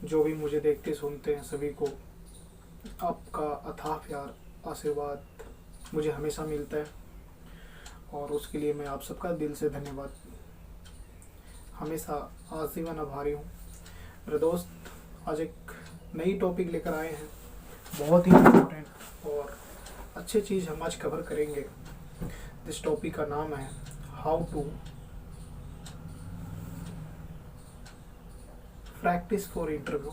जो भी मुझे देखते सुनते हैं सभी को आपका अथाह प्यार आशीर्वाद मुझे हमेशा मिलता है और उसके लिए मैं आप सबका दिल से धन्यवाद हमेशा आजीवन आभारी हूँ। मेरे दोस्त आज एक नई टॉपिक लेकर आए हैं, बहुत ही इम्पोर्टेंट और अच्छे चीज़ हम आज कवर करेंगे। इस टॉपिक का नाम है how to practise for interview,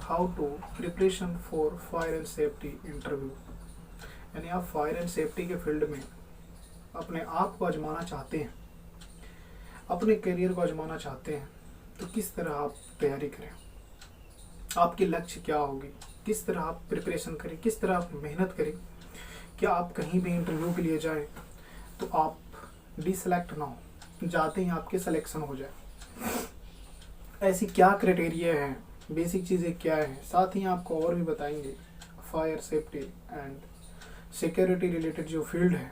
how to preparation for fire and safety interview. यानी आप फायर एंड सेफ्टी के फील्ड में अपने आप को आजमाना चाहते हैं, अपने करियर को आजमाना चाहते हैं, तो किस तरह आप तैयारी करें, आपके लक्ष्य क्या होगी, किस तरह आप प्रिपरेशन करें, किस तरह आप मेहनत करें। क्या आप कहीं भी इंटरव्यू के लिए जाएं तो आप डिसलेक्ट ना हो, जाते ही आपके सिलेक्शन हो जाए। ऐसी क्या क्राइटेरिया है, बेसिक चीज़ें क्या है, साथ ही आपको और भी बताएंगे। Fire safety and security related जो फील्ड है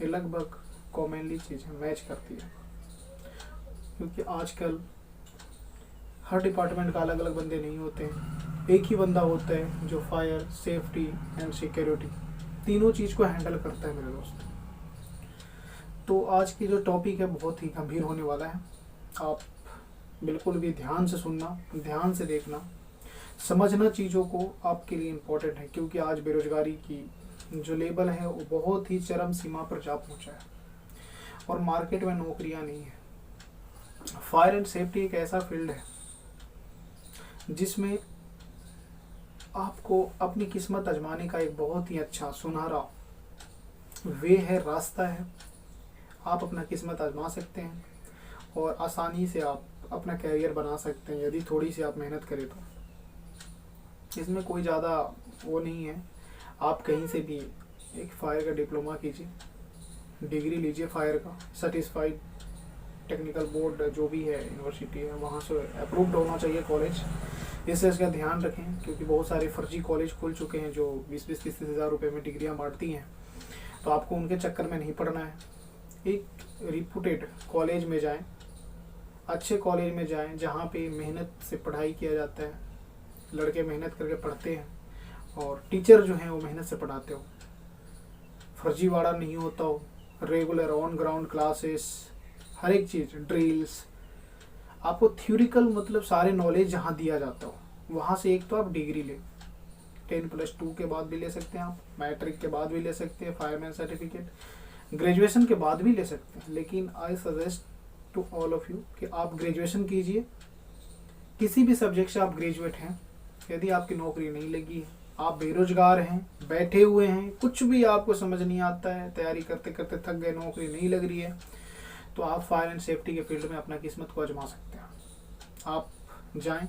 ये लगभग कॉमनली चीज़ें मैच करती है, क्योंकि आजकल हर डिपार्टमेंट का अलग अलग बंदे नहीं होते हैं, एक ही बंदा होता है जो फायर सेफ्टी एंड सिक्योरिटी तीनों चीज़ को हैंडल करता है मेरे दोस्त। तो आज की जो टॉपिक है बहुत ही गंभीर होने वाला है, आप बिल्कुल भी ध्यान से सुनना, ध्यान से देखना, समझना चीज़ों को आपके लिए इम्पोर्टेंट है, क्योंकि आज बेरोजगारी की जो लेवल है वो बहुत ही चरम सीमा पर जा पहुंचा है और मार्केट में नौकरियां नहीं है। फायर एंड सेफ्टी एक ऐसा फील्ड है जिसमें आपको अपनी किस्मत आजमाने का एक बहुत ही अच्छा सुनहरा वे है, रास्ता है। आप अपना किस्मत आजमा सकते हैं और आसानी से आप अपना कैरियर बना सकते हैं यदि थोड़ी सी आप मेहनत करें तो। इसमें कोई ज़्यादा वो नहीं है, आप कहीं से भी एक फायर का डिप्लोमा कीजिए, डिग्री लीजिए फायर का, सर्टिफाइड टेक्निकल बोर्ड जो भी है यूनिवर्सिटी है वहाँ से अप्रूव्ड होना चाहिए कॉलेज। इसका ध्यान रखें, क्योंकि बहुत सारे फर्जी कॉलेज खुल चुके हैं जो 20-30 हज़ार रुपये में डिग्रियाँ बांटती हैं, तो आपको उनके चक्कर में नहीं पड़ना है। एक रिप्यूटेड कॉलेज में जाएं, अच्छे कॉलेज में जाएं जहाँ पे मेहनत से पढ़ाई किया जाता है, लड़के मेहनत करके पढ़ते हैं और टीचर जो हैं वो मेहनत से पढ़ाते हो, फर्जीवाड़ा नहीं होता हो, रेगुलर ऑन ग्राउंड क्लासेस, हर एक चीज़ ड्रिल्स, आपको थ्योरिकल मतलब सारे नॉलेज जहाँ दिया जाता हो वहाँ से एक तो आप डिग्री लें, 10+2 के बाद भी ले सकते हैं आप, मैट्रिक के बाद भी ले सकते हैं, फायरमैन सर्टिफिकेट, ग्रेजुएशन के बाद भी ले सकते हैं। लेकिन I suggest to all of you कि आप ग्रेजुएशन कीजिए, किसी भी सब्जेक्ट से आप ग्रेजुएट हैं। यदि आपकी नौकरी नहीं लगी, आप बेरोजगार हैं, बैठे हुए हैं, कुछ भी आपको समझ नहीं आता है, तैयारी करते करते थक गए, नौकरी नहीं लग रही है, तो आप फायर एंड सेफ्टी के फील्ड में अपना किस्मत को आजमा सकते हैं। आप जाएं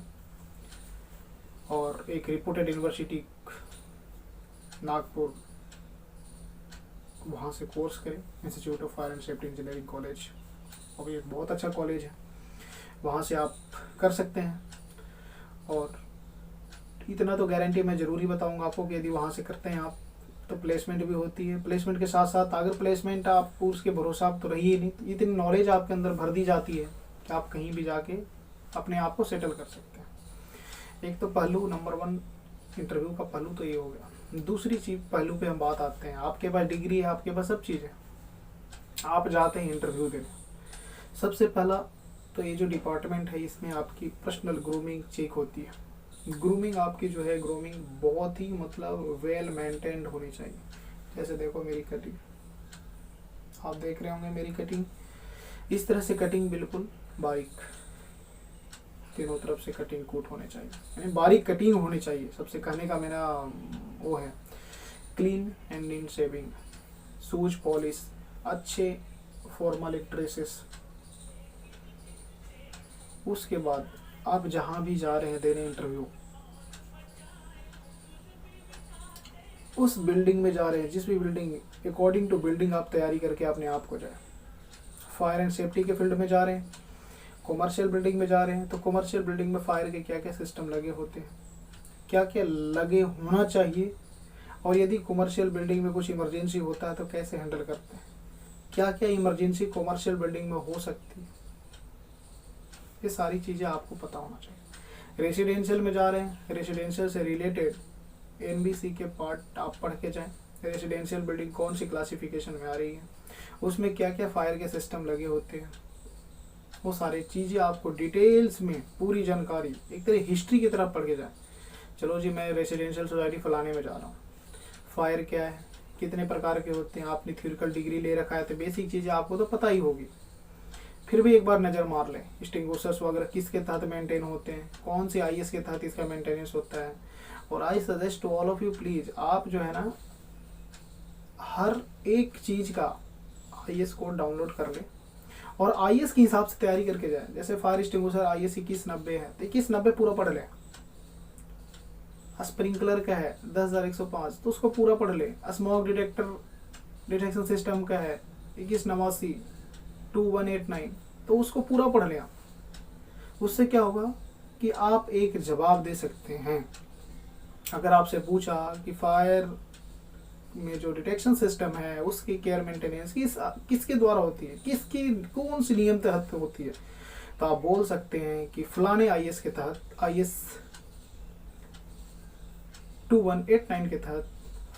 और एक रिप्यूटेड यूनिवर्सिटी नागपुर वहाँ से कोर्स करें, institute of fire and safety engineering college, और ये एक बहुत अच्छा कॉलेज है, वहाँ से आप कर सकते हैं। और इतना तो गारंटी मैं ज़रूर ही बताऊँगा आपको कि यदि वहाँ से करते हैं आप तो प्लेसमेंट भी होती है। प्लेसमेंट के साथ साथ अगर प्लेसमेंट आपको उसके भरोसा आप तो रही ही नहीं, इतनी नॉलेज आपके अंदर भर दी जाती है कि आप कहीं भी जाके अपने आप को सेटल कर सकते हैं। एक तो पहलू नंबर 1 इंटरव्यू का पहलू तो ये हो गया। दूसरी चीज़ पहलू पे हम बात आते हैं, आपके पास डिग्री है, आपके पास सब चीज़ है, आप जाते हैं इंटरव्यू देने। सबसे पहला तो ये जो डिपार्टमेंट है इसमें आपकी पर्सनल ग्रूमिंग चेक होती है। ग्रूमिंग आपकी जो है, ग्रूमिंग बहुत ही मतलब वेल मेंटेन्ड होनी चाहिए। जैसे देखो मेरी कटिंग, आप देख रहे होंगे मेरी कटिंग, इस तरह से कटिंग बिल्कुल बारीक, तीनों तरफ से कटिंग कूट होने चाहिए, यानी बारीक कटिंग होनी चाहिए। सबसे कहने का मेरा वो है, clean and neat shaving, shoes polish, अच्छे फॉर्मल ड्रेसेस। उसके बाद आप जहाँ भी जा रहे हैं देने इंटरव्यू, उस बिल्डिंग में जा रहे हैं, जिस भी बिल्डिंग, अकॉर्डिंग टू बिल्डिंग आप तैयारी करके अपने आप को जाए। फायर एंड सेफ्टी के फील्ड में जा रहे हैं, कॉमर्शियल बिल्डिंग में जा रहे हैं, तो कॉमर्शियल बिल्डिंग में फायर के क्या क्या सिस्टम लगे होते हैं, क्या क्या लगे होना चाहिए, और यदि कॉमर्शियल बिल्डिंग में कुछ इमरजेंसी होता है तो कैसे हैंडल करते हैं, क्या क्या इमरजेंसी कॉमर्शियल बिल्डिंग में हो सकती है, ये सारी चीज़ें आपको पता होना चाहिए। रेसिडेंशियल में जा रहे हैं, रेसिडेंशियल से रिलेटेड एनबीसी के पार्ट आप पढ़ के जाएं। रेसिडेंशियल बिल्डिंग कौन सी क्लासिफिकेशन में आ रही है, उसमें क्या क्या फायर के सिस्टम लगे होते हैं, वो सारी चीज़ें आपको डिटेल्स में पूरी जानकारी एक तरह हिस्ट्री की तरफ पढ़ के जाए। चलो जी मैं रेसिडेंशियल सोसाइटी फलाने में जा रहा हूँ, फायर क्या है, कितने प्रकार के होते हैं, आपने थ्योरिकल डिग्री ले रखा है तो बेसिक चीज़ें आपको तो पता ही होगी, फिर भी एक बार नज़र मार लें एक्सटिंग्विशर्स वगैरह किसके तहत मेंटेन होते हैं, कौन से आईएस के तहत इसका मेंटेनेंस होता है। और I suggest to all of you please आप जो है ना हर एक चीज़ का आईएस कोड डाउनलोड कर लें और आईएस के हिसाब से तैयारी करके जाए। जैसे फायर एक्सटिंग्विशर आईएस 2190 है तो 2190 पूरा पढ़ लें। स्प्रिंकलर का है 10,105 तो उसको पूरा पढ़ ले। स्मोक डिटेक्शन सिस्टम का है 2189 2189 तो उसको पूरा पढ़ लें। उससे क्या होगा कि आप एक जवाब दे सकते हैं। अगर आपसे पूछा कि फायर में जो डिटेक्शन सिस्टम है उसकी केयर मेंटेनेंस किसके द्वारा होती है, किसकी कौन सी नियम तहत होती है, तो आप बोल सकते हैं कि फलाने आईएस के तहत आईएस 2189 के तहत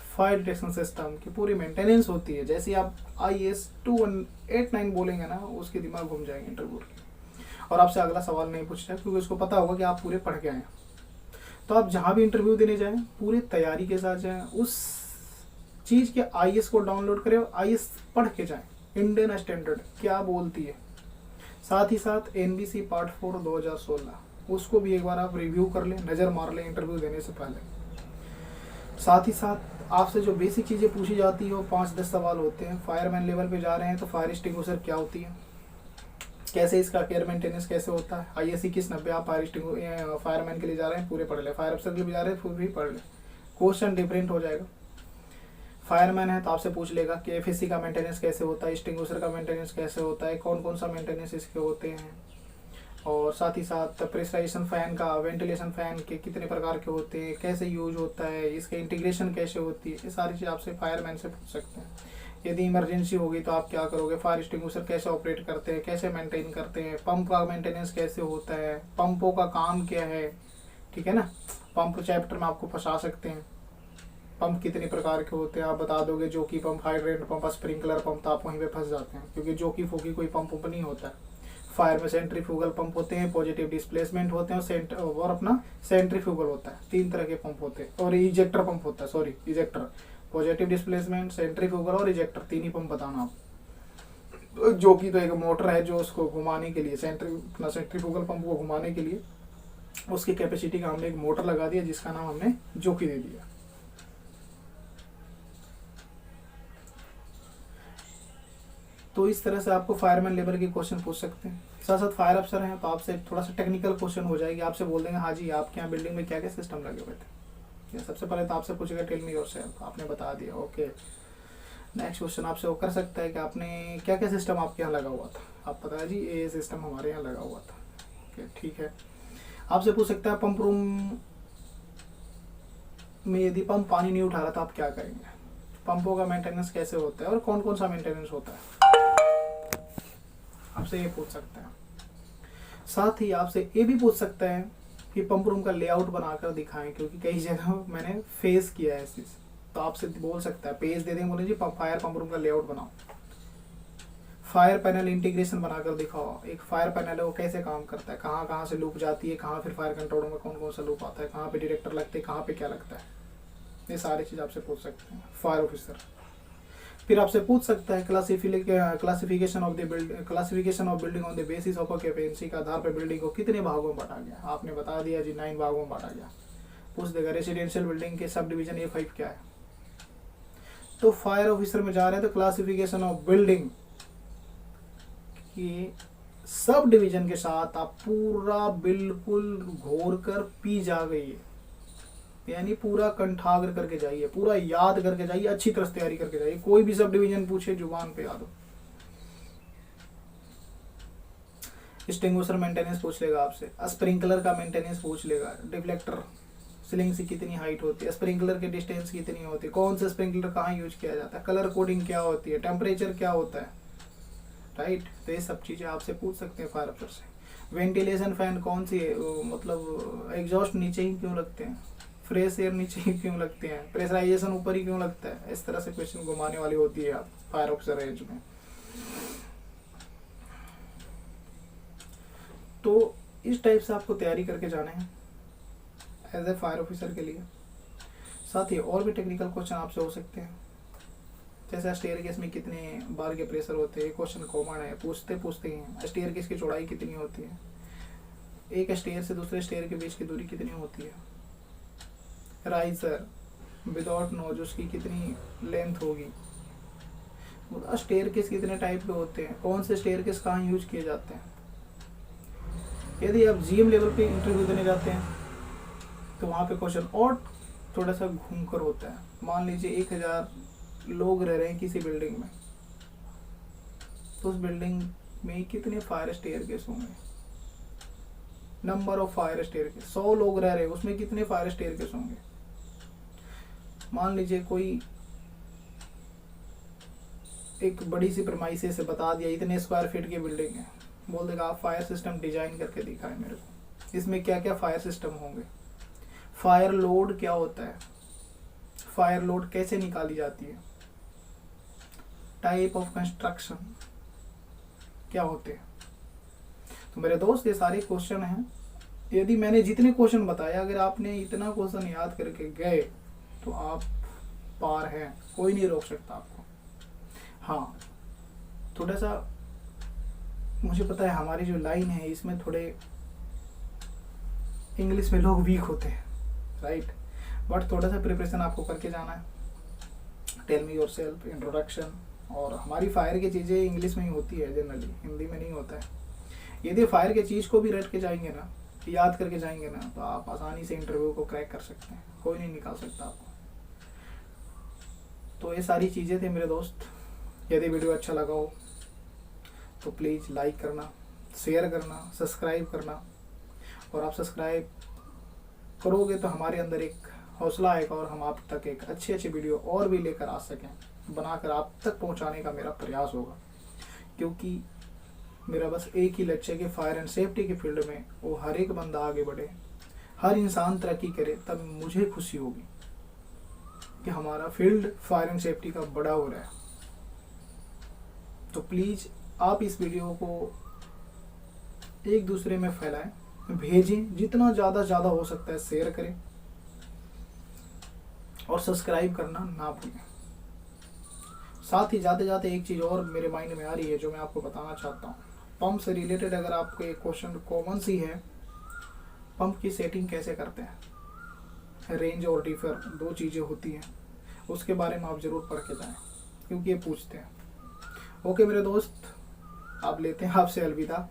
फायर डिटेक्शन सिस्टम की पूरी मेंटेनेंस होती है। जैसे आप आईएस 2189 बोलेंगे ना उसके दिमाग घूम जाएंगे इंटरव्यू के और आपसे अगला सवाल नहीं पूछना क्योंकि उसको पता होगा कि आप पूरे पढ़ के आए। तो आप जहाँ भी इंटरव्यू देने जाएं पूरी तैयारी के साथ जाएं, उस चीज़ के आईएस को डाउनलोड करें और आईएस पढ़ के जाएं इंडियन स्टैंडर्ड क्या बोलती है। साथ ही साथ एनबीसी पार्ट 4 2016 उसको भी एक बार आप रिव्यू कर लें, नज़र मार लें इंटरव्यू देने से पहले। साथ ही साथ आपसे जो बेसिक चीज़ें पूछी जाती है वो 5-10 सवाल होते हैं। फायरमैन लेवल पे जा रहे हैं तो फायर एक्सटिंग्विशर क्या होती है, कैसे इसका केयर मेंटेनेंस कैसे होता है। आईएस 2190 आप फायरमैन के लिए जा रहे हैं पूरे पढ़ ले, फायर अफसर के लिए जा रहे हैं पूरे पढ़ ले। क्वेश्चन डिफरेंट हो जाएगा। फायरमैन है तो आपसे पूछ लेगा कि एफएससी का मेंटेनेंस कैसे होता है, एक्सटिंग्विशर का मेंटेनेंस कैसे होता है, कौन कौन सा मेंटेनेंस इसके होते हैं, और साथ ही साथ प्रेशराइजेशन फ़ैन का, वेंटिलेशन फ़ैन के कितने प्रकार के होते हैं, कैसे यूज होता है, इसका इंटीग्रेशन कैसे होती है, ये सारी चीज़ आपसे फायरमैन से पूछ सकते हैं। यदि इमरजेंसी होगी तो आप क्या करोगे, फायर एक्सटिंग्विशर कैसे ऑपरेट करते हैं, कैसे मेंटेन करते हैं, पंप का मेंटेनेंस कैसे होता है, पंपों का काम क्या है, ठीक है ना। पंप चैप्टर में आपको फंसा सकते हैं, पंप कितने प्रकार के होते हैं आप बता दोगे, जो कि pump, hydrant pump, sprinkler pump, तो आप वहीं पे फंस जाते हैं क्योंकि जो कि फोकी कोई पंप नहीं होता है। फायर में सेंट्रीफ्यूगल पंप होते हैं, पॉजिटिव डिस्प्लेसमेंट होते हैं और अपना सेंट्रीफ्यूगल होता है। 3 तरह के पंप होते हैं और इजेक्टर पंप होता है, sorry ejector, positive displacement, centrifugal और इजेक्टर, 3 ही पंप बताना आप। जो कि तो एक मोटर है जो उसको घुमाने के लिए, सेंट्रीफ्यूगल पंप को घुमाने के लिए उसकी कैपेसिटी का हमने एक मोटर लगा दिया जिसका नाम हमने जोकी दे दिया। तो इस तरह से आपको फायरमैन लेवल के क्वेश्चन पूछ सकते हैं। साथ साथ फायर अफसर हैं तो आपसे थोड़ा सा टेक्निकल क्वेश्चन हो जाएगी, आपसे बोल देंगे हाँ जी आपके यहाँ बिल्डिंग में क्या क्या सिस्टम लगे हुए थे। सबसे पहले तो आपसे पूछेगा टेल मी योरसेल्फ, आपने बता दिया ओके। नेक्स्ट क्वेश्चन आपसे वो कर सकता है कि आपने क्या क्या सिस्टम आपके यहाँ लगा हुआ था, आप बताया जी ये सिस्टम हमारे यहाँ लगा हुआ था, ओके ठीक है। आपसे पूछ सकता है पंप रूम में यदि पंप पानी नहीं उठा रहा तो आप क्या करेंगे, पंपों का मेंटेनेंस कैसे होता है और कौन कौन सा मेंटेनेंस होता है, आपसे ये पूछ सकते हैं। साथ ही आपसे ये भी पूछ सकते हैं कि पंप रूम का लेआउट बनाकर दिखाएं, क्योंकि कई जगह मैंने फेस किया है इस चीज़, तो आपसे बोल सकता है पेज दे देंगे, बोले जी फायर पंप रूम का लेआउट बनाओ, फायर पैनल इंटीग्रेशन बनाकर दिखाओ, एक फायर पैनल है वो कैसे काम करता है, कहाँ कहाँ से लूप जाती है, कहाँ फिर फायर कंट्रोल में कौन कौन सा लूप आता है, कहाँ पे डिटेक्टर लगते हैं, कहाँ पे क्या लगता है, ये सारी चीज़ आपसे पूछ सकते हैं फायर ऑफिसर। फिर आपसे पूछ सकता है classification of building on the basis of occupancy के आधार पर बिल्डिंग को कितने भागों में बांटा गया, आपने बता दिया जी 9 भागों में बांटा गया। पूछ देगा रेसिडेंशियल बिल्डिंग के सब डिवीजन A5 क्या है। तो फायर ऑफिसर में जा रहे हैं तो क्लासिफिकेशन ऑफ बिल्डिंग की सब डिवीजन के साथ आप पूरा बिल्कुल घोर कर पी जा गई है, यानी पूरा कंठाग्र करके जाइए, पूरा याद करके जाइए, अच्छी तरह तैयारी करके जाइए। कोई भी सब डिवीजन पूछे जुबान पे याद हो। एक्सटिंग्विशर मेंटेनेंस पूछ लेगा आपसे, स्प्रिंकलर का मेंटेनेंस पूछ लेगा, डिफ्लेक्टर सीलिंग से कितनी हाइट होती है, स्प्रिंकलर की डिस्टेंस कितनी होती है, कौन सा स्प्रिंकलर कहाँ यूज किया जाता है, कलर कोडिंग क्या होती है, टेम्परेचर क्या होता है, राइट। तो ये सब चीज़ें आपसे पूछ सकते हैं फायर अफसर से। वेंटिलेशन फैन कौन सी है, मतलब एग्जॉस्ट नीचे ही क्यों लगते हैं, फ्रेश एयर नीचे ही क्यों लगते हैं, प्रेशराइजेशन ऊपर ही क्यों लगता है। इस तरह से क्वेश्चन घुमाने वाली होती है आप फायर ऑफिसर रेंज में। तो इस टाइप से आपको तैयारी करके जाना है एज ए फायर ऑफिसर के लिए। साथ ही और भी टेक्निकल क्वेश्चन आपसे हो सकते हैं, जैसे स्टेयरकेस में कितने बार के प्रेशर होते हैं, क्वेश्चन कॉमन है, पूछते हैं स्टेयरकेस की चौड़ाई कितनी होती है, एक स्टेयर से दूसरे स्टेयर के बीच की दूरी कितनी होती है, राइजर विदाउट नोज उसकी कितनी लेंथ होगी, स्टेयरकेस कितने टाइप के होते हैं, कौन से स्टेयरकेस कहाँ यूज किए जाते हैं। यदि आप जीएम लेवल पे इंटरव्यू देने जाते हैं तो वहाँ पे क्वेश्चन और थोड़ा सा घूमकर होता है। मान लीजिए 1000 लोग रह रहे हैं किसी बिल्डिंग में, तो उस बिल्डिंग में कितने फायर स्टेयरकेस होंगे, नंबर ऑफ फायर स्टेयरकेस। 100 लोग रह रहे हैं उसमें कितने फायर स्टेयरकेस होंगे। मान लीजिए कोई एक बड़ी सी प्रेमाइस से बता दिया इतने स्क्वायर फीट की बिल्डिंग है, बोल देगा आप फायर सिस्टम डिजाइन करके दिखाएं मेरे को, इसमें क्या क्या फायर सिस्टम होंगे, फायर लोड क्या होता है, फायर लोड कैसे निकाली जाती है, टाइप ऑफ कंस्ट्रक्शन क्या होते हैं। तो मेरे दोस्त ये सारे क्वेश्चन हैं। यदि मैंने जितने क्वेश्चन बताया अगर आपने इतना क्वेश्चन याद करके गए तो आप पार हैं, कोई नहीं रोक सकता आपको। हाँ थोड़ा सा मुझे पता है हमारी जो लाइन है इसमें थोड़े इंग्लिश में लोग वीक होते हैं, राइट, बट थोड़ा सा प्रिपरेशन आपको करके जाना है। Tell me your self, introduction, और हमारी फायर की चीज़ें इंग्लिश में ही होती है जनरली, हिंदी में नहीं होता है। यदि फायर के चीज़ को भी रट के जाएंगे ना, याद करके जाएंगे ना, तो आप आसानी से इंटरव्यू को क्रैक कर सकते हैं, कोई नहीं निकाल सकता आपको। तो ये सारी चीज़ें थे मेरे दोस्त। यदि वीडियो अच्छा लगा हो तो प्लीज़ लाइक करना, शेयर करना, सब्सक्राइब करना, और आप सब्सक्राइब करोगे तो हमारे अंदर एक हौसला आएगा और हम आप तक एक अच्छी अच्छी वीडियो और भी लेकर आ सकें, बनाकर आप तक पहुंचाने का मेरा प्रयास होगा। क्योंकि मेरा बस एक ही लक्ष्य है कि फायर एंड सेफ्टी के फील्ड में वो हर एक बंदा आगे बढ़े, हर इंसान तरक्की करे, तब मुझे खुशी होगी कि हमारा फील्ड फायर एंड सेफ्टी का बड़ा हो रहा है। तो प्लीज़ आप इस वीडियो को एक दूसरे में फैलाएं, भेजें, जितना ज़्यादा हो सकता है शेयर करें, और सब्सक्राइब करना ना भूलें। साथ ही जाते जाते एक चीज़ और मेरे माइंड में आ रही है जो मैं आपको बताना चाहता हूँ। पंप से रिलेटेड अगर आपको एक क्वेश्चन कॉमन सी है, पंप की सेटिंग कैसे करते हैं, रेंज और डिफर 2 चीज़ें होती हैं, उसके बारे में आप ज़रूर पढ़ के जाएं, क्योंकि ये पूछते हैं। ओके मेरे दोस्त, आप लेते हैं आपसे अलविदा।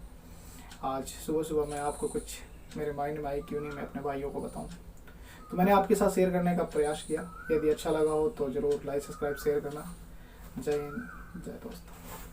आज सुबह मैं आपको कुछ मेरे माइंड में आई, क्यों नहीं मैं अपने भाइयों को बताऊं, तो मैंने आपके साथ शेयर करने का प्रयास किया। यदि अच्छा लगा हो तो ज़रूर लाइक, सब्सक्राइब, शेयर करना। जय हिंद, जय दोस्त।